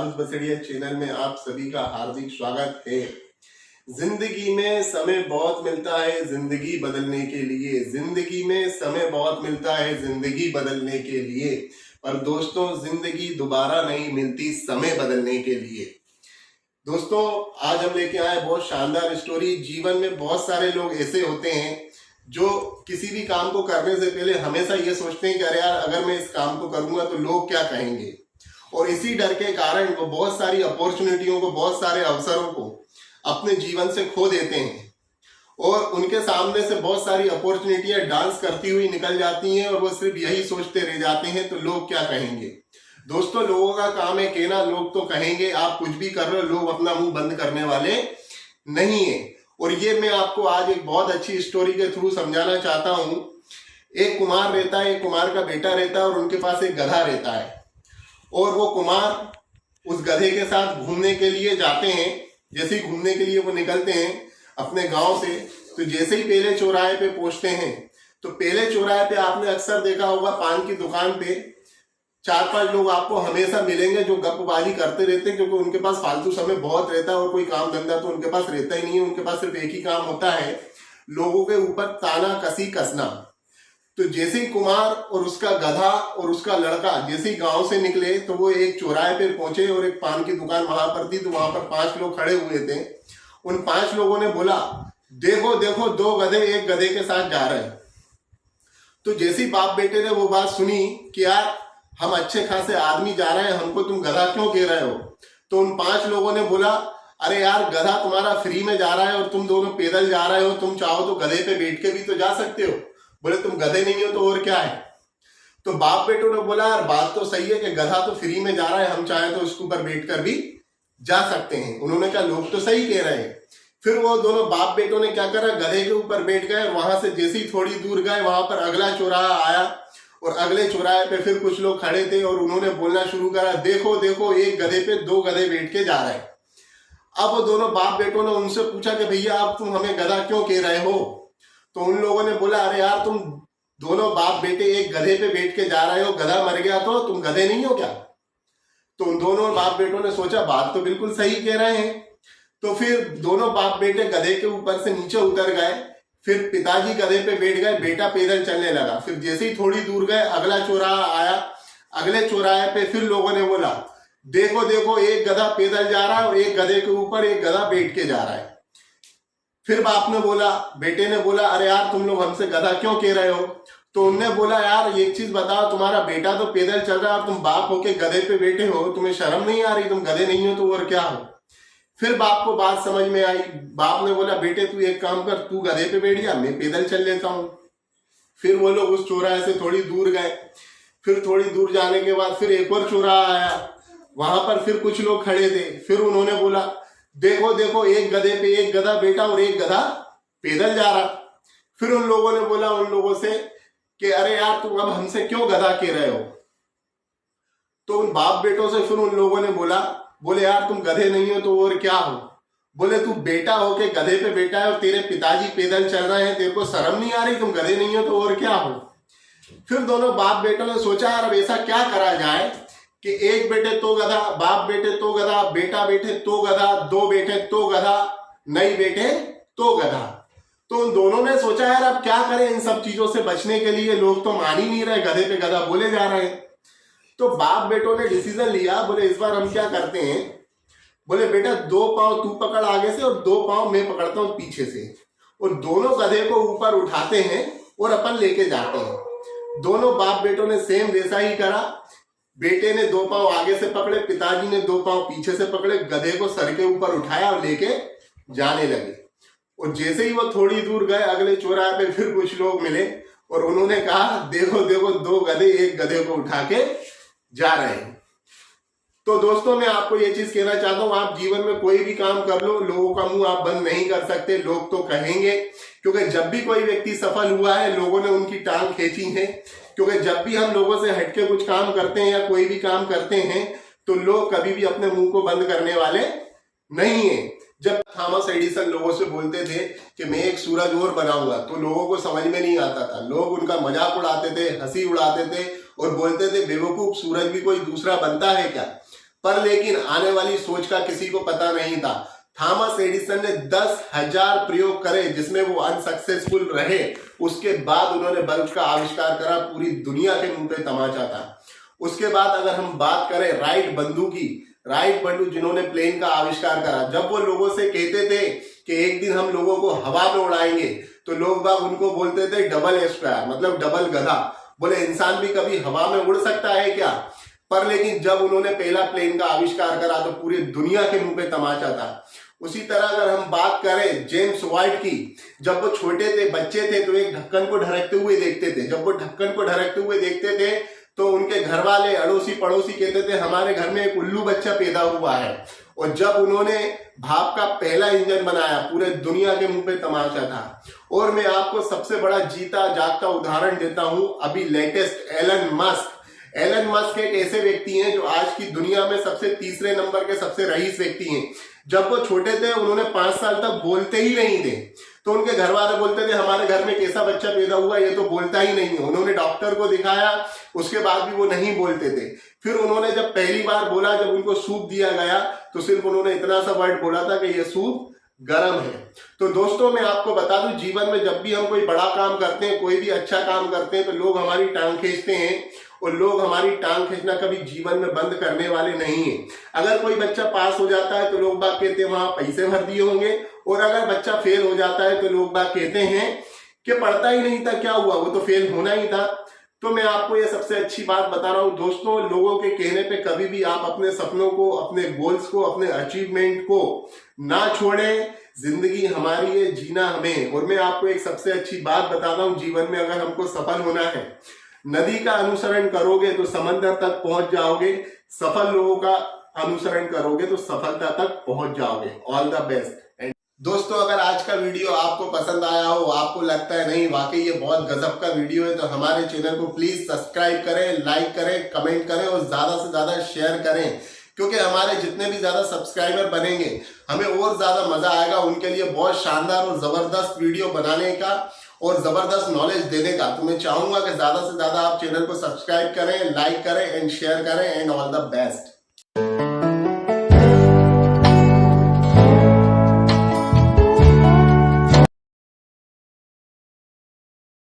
Aarush बसड़िया channel में आप सभी का हार्दिक स्वागत है। जिंदगी में समय बहुत मिलता है जिंदगी बदलने के लिए, जिंदगी में समय बहुत मिलता है जिंदगी बदलने के लिए, पर दोस्तों जिंदगी दोबारा नहीं मिलती समय बदलने के लिए। दोस्तों आज हम लेके आए बहुत शानदार स्टोरी। जीवन में बहुत सारे लोग ऐसे होते हैं जो किसी भी काम को करने से पहले हमेशा ये सोचते हैं कि अरे यार अगर मैं इस काम को करूंगा तो लोग क्या कहेंगे, और इसी डर के कारण वो बहुत सारी अपॉर्चुनिटियों को, बहुत सारे अवसरों को अपने जीवन से खो देते हैं और उनके सामने से बहुत सारी अपॉर्चुनिटियां डांस करती हुई निकल जाती हैं और वो सिर्फ यही सोचते रह जाते हैं तो लोग क्या कहेंगे। दोस्तों लोगों का काम है कहना, लोग तो कहेंगे, आप कुछ भी कर रहे हो, लोग अपना मुंह बंद करने वाले नहीं है। और ये मैं आपको आज एक बहुत अच्छी स्टोरी के थ्रू समझाना चाहता हूँ। एक कुमार रहता है, एक कुमार का बेटा रहता है और उनके पास एक गधा रहता है और वो कुमार उस गधे के साथ घूमने के लिए जाते हैं। जैसे ही घूमने के लिए वो निकलते हैं अपने गांव से, तो जैसे ही पहले चौराहे पे पहुंचते हैं तो पहले चौराहे पे आपने अक्सर देखा होगा पान की दुकान पे 4-5 लोग आपको हमेशा मिलेंगे जो गपबाजी करते रहते हैं, क्योंकि उनके पास फालतू समय बहुत रहता है और कोई काम धंधा तो उनके पास रहता ही नहीं है। उनके पास सिर्फ एक ही काम होता है, लोगों के ऊपर ताना कसी कसना। तो जैसे ही कुमार और उसका गधा और उसका लड़का जैसे ही गांव से निकले तो वो एक चौराहे पे पहुंचे और एक पान की दुकान वहां पर थी, तो वहां पर 5 लोग खड़े हुए थे। उन 5 लोगों ने बोला, देखो देखो 2 गधे एक गधे के साथ जा रहे हैं। तो जैसे ही बाप बेटे ने वो बात सुनी कि यार हम अच्छे खासे आदमी जा रहे हैं, हमको तुम गधा क्यों कह रहे हो, तो उन 5 लोगों ने बोला, अरे यार गधा तुम्हारा फ्री में जा रहा है और तुम दोनों पैदल जा रहे हो, तुम चाहो तो गधे पे बैठ के भी तो जा सकते हो। बोले तुम गधे नहीं हो तो और क्या है। तो बाप बेटों ने बोला, यार बात तो सही है कि गधा तो फ्री में जा रहा है, हम चाहे तो उसके ऊपर बैठ कर भी जा सकते हैं। उन्होंने कहा लोग तो सही कह रहे हैं। फिर वो दोनों बाप बेटों ने क्या करा, गधे के ऊपर बैठ गए। वहां से जैसे ही थोड़ी दूर गए वहां पर अगला चौराहा आया और अगले चौराहे पे फिर कुछ लोग खड़े थे और उन्होंने बोलना शुरू करा, देखो देखो एक गधे पे 2 गधे बैठ के जा रहे हैं। अब वो दोनों बाप बेटों ने उनसे पूछा कि भैया अब तुम हमें गधा क्यों कह रहे हो। तो उन लोगों ने बोला, अरे यार तुम दोनों बाप बेटे एक गधे पे बैठ के जा रहे हो, गधा मर गया तो तुम गधे नहीं हो क्या। तो उन दोनों बाप बेटों ने सोचा बात तो बिल्कुल सही कह रहे हैं। तो फिर दोनों बाप बेटे गधे के ऊपर से नीचे उतर गए। फिर पिताजी गधे पे बैठ गए, बेटा पैदल चलने लगा। फिर जैसे ही थोड़ी दूर गए अगला चौराहा आया। अगले चौराहे पे फिर लोगों ने बोला, देखो देखो एक गधा पैदल जा रहा है और एक गधे के ऊपर एक गधा बैठ के जा रहा है। फिर बाप ने बोला, बेटे ने बोला, अरे यार तुम लोग हमसे गधा क्यों कह रहे हो। तो उनने बोला, यार एक चीज बताओ, तुम्हारा बेटा तो पैदल चल रहा है और तुम बाप होके गधे पे बैठे हो, तुम्हें शर्म नहीं आ रही, तुम गधे नहीं हो तो और क्या हो। फिर बाप को बात समझ में आई। बाप ने बोला, बेटे तू एक काम कर, तू गधे पे बैठ जा, मैं पैदल चल लेता हूँ। फिर वो लोग उस चौराहे से थोड़ी दूर गए। फिर थोड़ी दूर जाने के बाद फिर एक और चौराहा आया, वहां पर फिर कुछ लोग खड़े थे। फिर उन्होंने बोला, देखो देखो एक गधे पे एक गधा बैठा और एक गधा पैदल जा रहा। फिर उन लोगों ने बोला उन लोगों से कि अरे यार तुम अब हमसे क्यों गधा कह रहे हो। तो उन बाप बेटों से फिर उन लोगों ने बोले यार तुम गधे नहीं हो तो और क्या हो। बोले तू बेटा हो के गधे पे बैठा है और तेरे पिताजी पैदल चल रहे हैं, तेरे को शर्म नहीं आ रही, तुम गधे नहीं हो तो और क्या हो। फिर दोनों बाप बेटों ने सोचा, यार अब ऐसा क्या करा जाए कि एक बेटे तो गधा, बाप बेटे तो गधा, बेटा बेटे तो गधा, 2 बेटे तो गधा, नहीं बेटे तो गधा। तो उन दोनों ने सोचा, यार अब क्या करें इन सब चीजों से बचने के लिए, लोग तो मान ही नहीं रहे, गधे पे गधा बोले जा रहे हैं। तो बाप बेटों ने डिसीजन लिया, बोले इस बार हम क्या करते हैं, बोले बेटा 2 पांव तू पकड़ आगे से और 2 पांव मैं पकड़ता हूं पीछे से, और दोनों गधे को ऊपर उठाते हैं और अपन लेके जाते हैं। दोनों बाप बेटों ने सेम वैसा ही करा। बेटे ने 2 पांव आगे से पकड़े, पिताजी ने 2 पांव पीछे से पकड़े, गधे को सर के ऊपर उठाया और लेके जाने लगे। और जैसे ही वो थोड़ी दूर गए अगले चौराहे पे फिर कुछ लोग मिले और उन्होंने कहा, देखो देखो 2 गधे एक गधे को उठा के जा रहे हैं। तो दोस्तों मैं आपको ये चीज कहना चाहता हूं, आप जीवन में कोई भी काम कर लो, लोगों का मुंह आप बंद नहीं कर सकते, लोग तो कहेंगे। क्योंकि जब भी कोई व्यक्ति सफल हुआ है लोगों ने उनकी टांग खींची है। क्योंकि जब भी हम लोगों से हटके कुछ काम करते हैं या कोई भी काम करते हैं तो लोग कभी भी अपने मुंह को बंद करने वाले नहीं है। जब थॉमस एडिसन लोगों से बोलते थे कि मैं एक सूरज और बनाऊंगा तो लोगों को समझ में नहीं आता था, लोग उनका मजाक उड़ाते थे, हंसी उड़ाते थे और बोलते थे बेवकूफ, सूरज भी कोई दूसरा बनता है क्या। पर लेकिन आने वाली सोच का किसी को पता नहीं था। थॉमस एडिसन ने 10,000 प्रयोग करे जिसमें वो अनसक्सेसफुल रहे, उसके बाद उन्होंने बल्ब का आविष्कार करा। पूरी दुनिया के मुंह पे तमाचा था। उसके बाद अगर हम बात करें राइट बंधु की, राइट बंधु जिन्होंने प्लेन का आविष्कार करा, जब वो लोगों से कहते थे कि एक दिन हम लोगों को हवा में उड़ाएंगे, तो लोग बाग उनको बोलते थे डबल एस्क्वायर, मतलब डबल गधा। बोले इंसान भी कभी हवा में उड़ सकता है क्या? पर लेकिन जब उन्होंने पहला प्लेन का आविष्कार करा तो पूरी दुनिया के मुंह पे तमाचा था। उसी तरह अगर हम बात करें जेम्स वाइट की, जब वो छोटे थे, बच्चे थे, तो एक ढक्कन को ढरकते हुए देखते थे। जब वो ढक्कन को ढरकते हुए देखते थे तो उनके घर वाले, अड़ोसी पड़ोसी कहते थे हमारे घर में एक उल्लू बच्चा पैदा हुआ है। और जब उन्होंने भाप का पहला इंजन बनाया, पूरे दुनिया के मुंह पे तमाचा था। और मैं आपको सबसे बड़ा जीता जागता उदाहरण देता हूं, अभी latest Elon Musk. Elon Musk एक ऐसे व्यक्ति हैं जो आज की दुनिया में सबसे तीसरे नंबर के सबसे रईस व्यक्ति हैं। जब वो छोटे थे उन्होंने 5 साल तक बोलते ही नहीं थे, तो उनके घर वाले बोलते थे हमारे घर में कैसा बच्चा पैदा हुआ, ये तो बोलता ही नहीं है। उन्होंने डॉक्टर को दिखाया, उसके बाद भी वो नहीं बोलते थे। फिर उन्होंने जब पहली बार बोला, जब उनको सूप दिया गया, तो सिर्फ उन्होंने इतना सा वर्ड बोला था कि ये सूप गर्म है। तो दोस्तों मैं आपको बता दूं, जीवन में जब भी हम कोई बड़ा काम करते हैं, कोई भी अच्छा काम करते हैं, तो लोग हमारी टांग खींचते हैं। और लोग हमारी टांग खींचना कभी जीवन में बंद करने वाले नहीं है। अगर कोई बच्चा पास हो जाता है तो लोग बाग कहते हैं वहां पैसे भर दिए होंगे, और अगर बच्चा फेल हो जाता है तो लोग बाग कहते हैं कि पढ़ता ही नहीं था, क्या हुआ, वो तो फेल होना ही था। तो मैं आपको ये सबसे अच्छी बात बता रहा हूं दोस्तों, लोगों के कहने पे कभी भी आप अपने सपनों को, अपने गोल्स को, अपने अचीवमेंट को ना छोड़ें। जिंदगी हमारी है, जीना हमें। और मैं आपको एक सबसे अच्छी बात बताता हूं, जीवन में अगर हमको सफल होना है, नदी का अनुसरण करोगे तो समंदर तक पहुंच जाओगे, सफल लोगों का अनुसरण करोगे तो सफलता तक पहुंच जाओगे। All the best. दोस्तों अगर आज का वीडियो आपको पसंद आया हो, आपको लगता है नहीं वाकई ये बहुत गजब का वीडियो है, तो हमारे चैनल को प्लीज सब्सक्राइब करें, लाइक करें, कमेंट करें और ज्यादा से ज्यादा शेयर करें, क्योंकि हमारे जितने भी ज्यादा सब्सक्राइबर बनेंगे हमें और ज्यादा मजा आएगा उनके लिए बहुत शानदार और जबरदस्त वीडियो बनाने का और जबरदस्त नॉलेज देने का। तो मैं चाहूंगा कि ज्यादा से ज्यादा आप चैनल को सब्सक्राइब करें, लाइक करें एंड शेयर करें। And all the best.